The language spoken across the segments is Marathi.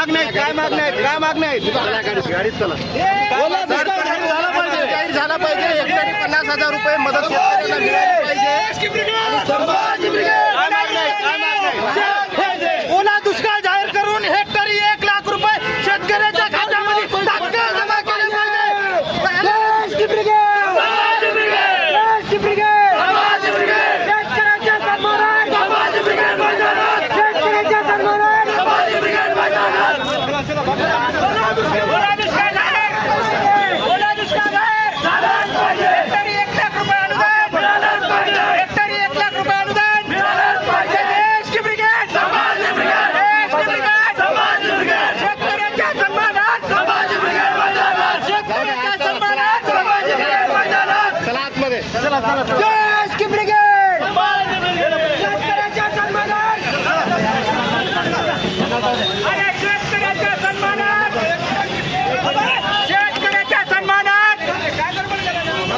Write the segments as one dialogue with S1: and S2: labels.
S1: मागण्या आहेत? काय मागण्या आहेत? काय मागण्या आहेत?
S2: गाडीत चला.
S1: ओला दुष्काळ जाहीर झाला पाहिजे.
S2: जाहीर झाला पाहिजे. हेक्टरी 50,000 रुपये मदत शेतकऱ्यांना मिळाली पाहिजे.
S1: काय मागण्या आहेत? काय मागण्या आहेत? ओला दुष्काळ जाहीर करून हेक्टरी 1 लाख रुपये शेतकऱ्याच्या खात्यामध्ये तात्काळ जमा केले पाहिजे. शेतकऱ्याच्या सन्मानात शेतकऱ्याच्या सन्मानात ओला दुष्काळ जाहीर. ओला दुष्काळ जाहीर झालाच पाहिजे. हेक्टरी 1 लाख रुपये अनुदान मिळालंच पाहिजे. हेक्टरी 1 लाख रुपये अनुदान मिळालंच पाहिजे. देश की ब्रिगेड, समाज ब्रिगेड, देश की ब्रिगेड, समाज ब्रिगेड, शेतकऱ्याच्या सन्मानात समाज ब्रिगेड मैदानात, शेतकऱ्याच्या सन्मानात समाज ब्रिगेड मैदानात.
S2: चला आतमध्ये.
S1: चला चला. देश की ब्रिगेड, समाज ब्रिगेड, शेतकऱ्याच्या सन्मानात अरे शेतकऱ्याच्या सन्मानात, शेतकऱ्याच्या सन्मानात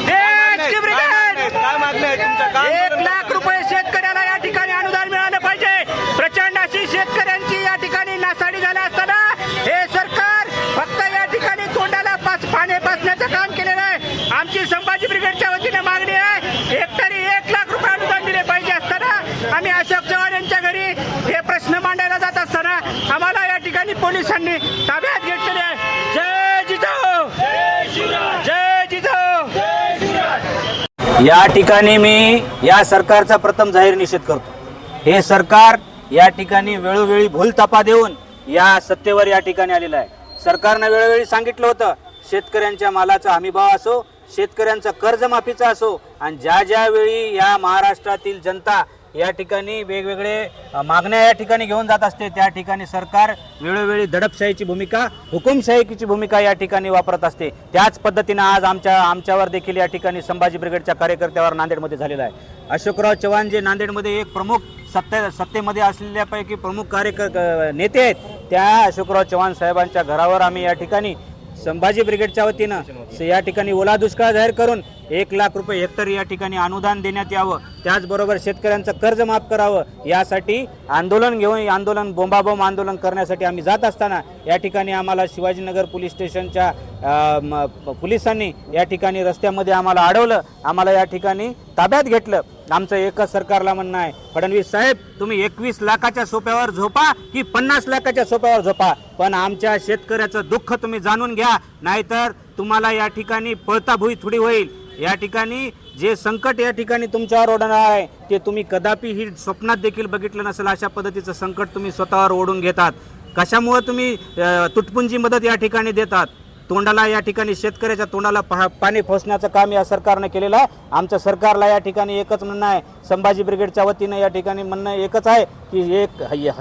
S1: देश की ब्रिगेड. काय मागण्या आहे तुमच्या? 1 लाख रुपये शेतकऱ्याला या ठिकाणी अनुदान मिळालं पाहिजे. प्रचंड अशी शेतकऱ्यांची या ठिकाणी नासाडी झाली असताना हे सरकार फक्त या ठिकाणी तोंडाला पाणी पाजण्याचं काम केलेलं आहे. आमची संभाजी ब्रिगेडच्या वतीने मागणी आहे, हेक्टरी 1 लाख रुपये अनुदान दिले पाहिजे असताना आम्ही अशोक चव्हाण यांच्या घरी हे प्रश्न मांडायला जात असताना आम्हाला या ठिकाणी पोलिसांनी ताब्यात घेतलेले आहे. जय जिजाऊ, जय जिजाऊ.
S3: या ठिकाणी मी या सरकारचा प्रथम जाहीर निषेध करतो. हे सरकार या ठिकाणी वेळोवेळी भूलथापा देऊन या सत्तेवर या ठिकाणी आलेलं आहे. सरकारनं वेळोवेळी सांगितलं होतं शेतकऱ्यांच्या मालाचा हमीभाव असो, शेतकऱ्यांचा कर्जमाफीचा असो, आणि ज्या ज्या वेळी या महाराष्ट्रातील जनता या ठिकाणी वेगवेगळे मागण्या या ठिकाणी घेऊन जात असते त्या ठिकाणी सरकार वेळोवेळी दडपशाहीची भूमिका, हुकुमशाहीची भूमिका या ठिकाणी वापरत असते. त्याच पद्धतीनं आज आमच्यावर देखील या ठिकाणी संभाजी ब्रिगेडच्या कार्यकर्त्यावर नांदेडमध्ये झालेला आहे. अशोकराव चव्हाण जे नांदेडमध्ये एक प्रमुख सत्तेमध्ये असलेल्यापैकी प्रमुख नेते आहेत, त्या अशोकराव चव्हाण साहेबांच्या घरावर आम्ही या ठिकाणी संभाजी ब्रिगेडच्या वतीनं या ठिकाणी ओला दुष्काळ जाहीर करून 1 लाख रुपये हेक्टरी या ठिकाणी अनुदान देण्यात यावं, त्याचबरोबर शेतकऱ्यांचं कर्ज माफ करावं, यासाठी आंदोलन बोंबाबोंब आंदोलन करण्यासाठी आम्ही जात असताना या ठिकाणी आम्हाला शिवाजीनगर पोलीस स्टेशनच्या पोलिसांनी या ठिकाणी रस्त्यामध्ये आम्हाला अडवलं, आम्हाला या ठिकाणी ताब्यात घेतलं. आमचं एकच सरकारला म्हणणं आहे, फडणवीस साहेब तुम्ही 21 लाखाच्या सोप्यावर झोपा की 50 लाखाच्या सोप्यावर झोपा, पण आमच्या शेतकऱ्याचं दुःख तुम्ही जाणून घ्या, नाहीतर तुम्हाला या ठिकाणी पळताभुई थोडी होईल. या ठिकाणी जे संकट या ठिकाणी तुमच्यावर ओढणार आहे ते तुम्ही कदापि ही स्वप्नात देखील बघितलं नसेल. अशा पद्धतीचं संकट तुम्ही स्वतःवर ओढून घेतात. कशामुळे तुम्ही तुटपुंजी मदत या ठिकाणी देतात? तोंडाला या ठिकाणी शेतकऱ्याच्या तोंडाला पाणी फसण्याचं काम या सरकारनं केलेलं आहे. आमच्या सरकारला या ठिकाणी एकच म्हणणं आहे, संभाजी ब्रिगेडच्या वतीनं या ठिकाणी म्हणणं एकच आहे की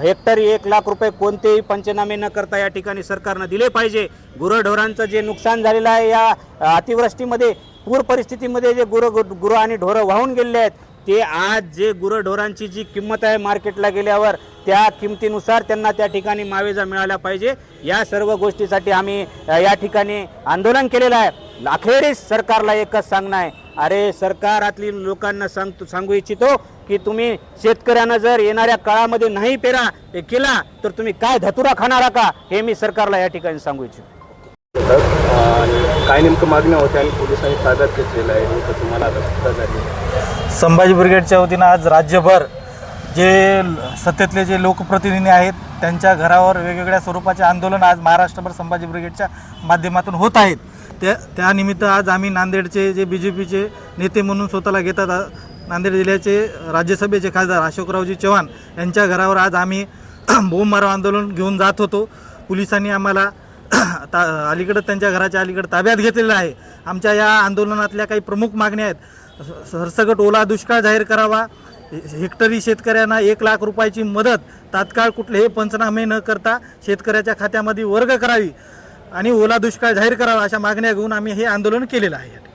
S3: हेक्टरी 1 लाख रुपये कोणतेही पंचनामे न करता या ठिकाणी सरकारनं दिले पाहिजे. गुरंढोरांचं जे नुकसान झालेलं आहे या अतिवृष्टीमध्ये, पूर परिस्थितीमध्ये जे गुरं आणि ढोरं वाहून गेलेले आहेत, ते आज जे गुरंढोरांची जी किंमत आहे मार्केटला गेल्यावर त्या किमतीनुसार त्यांना त्या ठिकाणी मावेजा मिळाला पाहिजे. या सर्व गोष्टीसाठी आम्ही या ठिकाणी आंदोलन केलेलं आहे. अखेरीस सरकारला एकच सांगणं आहे, अरे सरकारातली लोकांना सांगू इच्छितो की तुम्ही शेतकऱ्यांना जर येणाऱ्या काळामध्ये नाही पेरा केला तर तुम्ही काय धतुरा खाणार का, हे मी सरकारला या ठिकाणी सांगू इच्छितो.
S2: काय नेमकं मागण्या होत्या आणि पोलिसांनी ताब्यात घेतलेलं आहे, नेमकं तुम्हाला आता झाली?
S4: संभाजी ब्रिगेडच्या वतीनं आज राज्यभर जे सत्तेतले जे लोकप्रतिनिधी आहेत त्यांच्या घरावर वेगवेगळ्या स्वरूपाचे आंदोलन आज महाराष्ट्रभर संभाजी ब्रिगेडच्या माध्यमातून होत आहेत. त्यानिमित्त आज आम्ही नांदेडचे जे BJPचे नेते म्हणून स्वतःला घेतात, नांदेड जिल्ह्याचे राज्यसभेचे खासदार अशोकरावजी चव्हाण यांच्या घरावर आज आम्ही बोंबमारो आंदोलन घेऊन जात होतो. पोलिसांनी आम्हाला अलीकडं त्यांच्या घराच्या अलीकडं ताब्यात घेतलेलं आहे. आमच्या या आंदोलनातल्या काही प्रमुख मागण्या आहेत, सरसकट ओला दुष्काळ जाहीर करावा, हेक्टरी शेतकऱ्यांना 1 लाख रुपयाची मदत तात्काळ कुठलेही पंचनामे न करता शेतकऱ्याच्या खात्यामध्ये वर्ग करावी आणि ओला दुष्काळ जाहीर करावा, अशा मागण्या घेऊन आम्ही हे आंदोलन केलेलं आहे.